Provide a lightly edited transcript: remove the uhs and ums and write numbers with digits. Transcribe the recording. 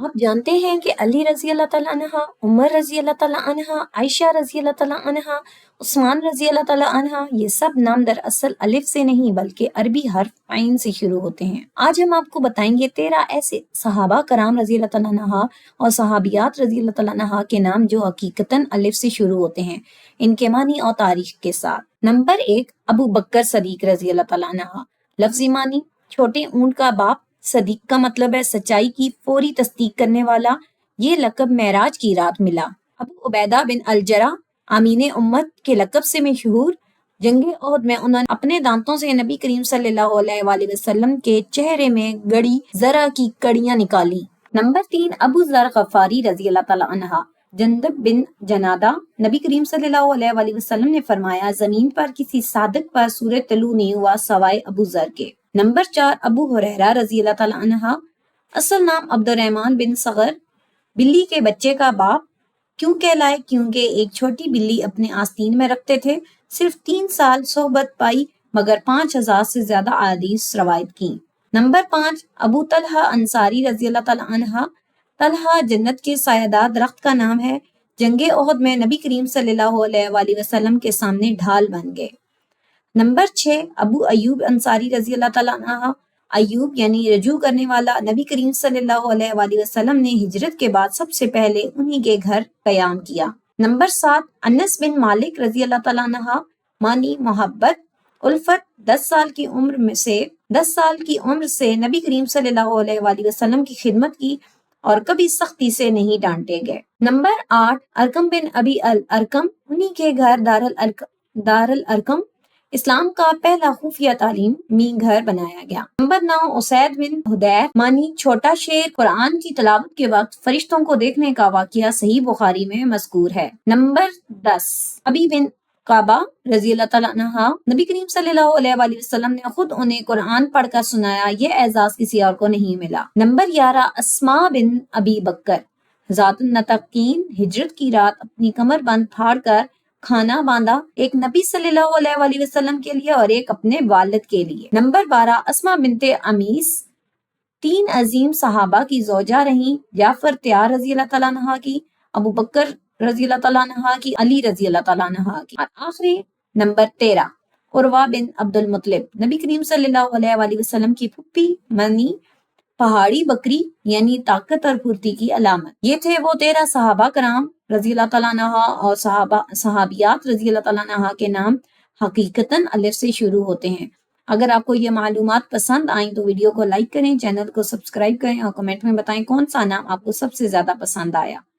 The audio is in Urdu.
آپ جانتے ہیں کہ علی رضی اللہ تعالیٰ عنہ، عمر رضی اللہ تعالیٰ عنہ، عائشہ رضی اللہ تعالیٰ عنہ، عثمان رضی اللہ تعالیٰ عنہ، یہ سب نام دراصل الف سے نہیں بلکہ عربی حرف عین سے شروع ہوتے ہیں۔ آج ہم آپ کو بتائیں گے 13 ایسے صحابہ کرام رضی اللہ تعالیٰ عنہ اور صحابیات رضی اللہ تعالیٰ عنہ کے نام جو حقیقتاً الف سے شروع ہوتے ہیں، ان کے معنی اور تاریخ کے ساتھ۔ نمبر 1، ابو بکر صدیق رضی اللہ تعالیٰ عنہ۔ لفظی معنی چھوٹے اونٹ کا باپ، صدیق کا مطلب ہے سچائی کی فوری تصدیق کرنے والا۔ یہ لقب معراج کی رات ملا۔ ابو عبیدہ بن الجرح امین امت کے لقب سے مشہور، جنگ احد میں انہوں نے اپنے دانتوں سے نبی کریم صلی اللہ علیہ وآلہ وسلم کے چہرے میں گڑی زرہ کی کڑیاں نکالی۔ نمبر 3، ابو ذر غفاری رضی اللہ تعالیٰ عنہ۔ جندب بن جنادہ، نبی کریم صلی اللہ علیہ وآلہ وسلم نے فرمایا زمین پر کسی صادق پر سورج طلوع نہیں ہوا سوائے ابو ذر کے۔ نمبر 4، ابو ہریرہ رضی اللہ تعالیٰ عنہ۔ اصل نام عبد الرحمن بن صغر، بلی کے بچے کا باپ کیوں کہلائے؟ کیونکہ ایک چھوٹی بلی اپنے آستین میں رکھتے تھے۔ صرف 3 سال صحبت پائی مگر 5000 سے زیادہ احادیث روایت کی۔ نمبر 5، ابو طلحہ انصاری رضی اللہ تعالیٰ عنہ۔ طلحہ جنت کے سایہ دار درخت کا نام ہے۔ جنگ احد میں نبی کریم صلی اللہ علیہ وآلہ وسلم کے سامنے ڈھال بن گئے۔ نمبر 6، ابو ایوب انصاری رضی اللہ تعالیٰ عنہ۔ ایوب یعنی رجوع کرنے والا، نبی کریم صلی اللہ علیہ وآلہ وسلم نے ہجرت کے بعد سب سے پہلے انہی کے گھر قیام کیا۔ نمبر 7، انس بن مالک رضی اللہ تعالیٰ عنہ۔ معنی محبت، الفت۔ 10 سال کی عمر سے نبی کریم صلی اللہ علیہ وآلہ وسلم کی خدمت کی اور کبھی سختی سے نہیں ڈانٹے گئے۔ نمبر 8، ارقم بن ابی الارقم، انہی کے گھر دار الارقم اسلام کا پہلا خفیہ تعلیمی گھر بنایا گیا۔ نمبر 9، اسید بن حدیر، معنی چھوٹا شیر۔ قرآن کی تلاوت کے وقت فرشتوں کو دیکھنے کا واقعہ صحیح بخاری میں مذکور ہے۔ نمبر 10، ابی بن کعبہ رضی اللہ تعالیٰ عنہ۔ نبی کریم صلی اللہ علیہ وآلہ وسلم نے خود انہیں قرآن پڑھ کر سنایا، یہ اعزاز کسی اور کو نہیں ملا۔ نمبر 11، اسماء بن ابی بکر، ذات النطاقین، ہجرت کی رات اپنی کمر بند پھاڑ کر کھانا باندھا، ایک نبی صلی اللہ علیہ وآلہ وسلم کے لیے اور ایک اپنے والد کے لیے۔ نمبر 12، اسماء بنت امیس، 3 عظیم صحابہ کی زوجہ رہیں، جعفر تیار رضی اللہ تعالیٰ عنہ کی، ابو بکر رضی اللہ تعالیٰ عنہ کی، علی رضی اللہ تعالیٰ عنہ کی۔ اور آخری نمبر 13، عروہ بن عبد المطلب، نبی کریم صلی اللہ علیہ وآلہ وسلم کی پھپھی، منی پہاڑی بکری یعنی طاقت اور پھرتی کی علامت۔ یہ تھے وہ 13 صحابہ کرام رضی اللہ تعالیٰ عنہ اور صحابیات رضی اللہ تعالیٰ عنہ کے نام حقیقتاً الف سے شروع ہوتے ہیں۔ اگر آپ کو یہ معلومات پسند آئیں تو ویڈیو کو لائک کریں، چینل کو سبسکرائب کریں اور کمنٹ میں بتائیں کون سا نام آپ کو سب سے زیادہ پسند آیا۔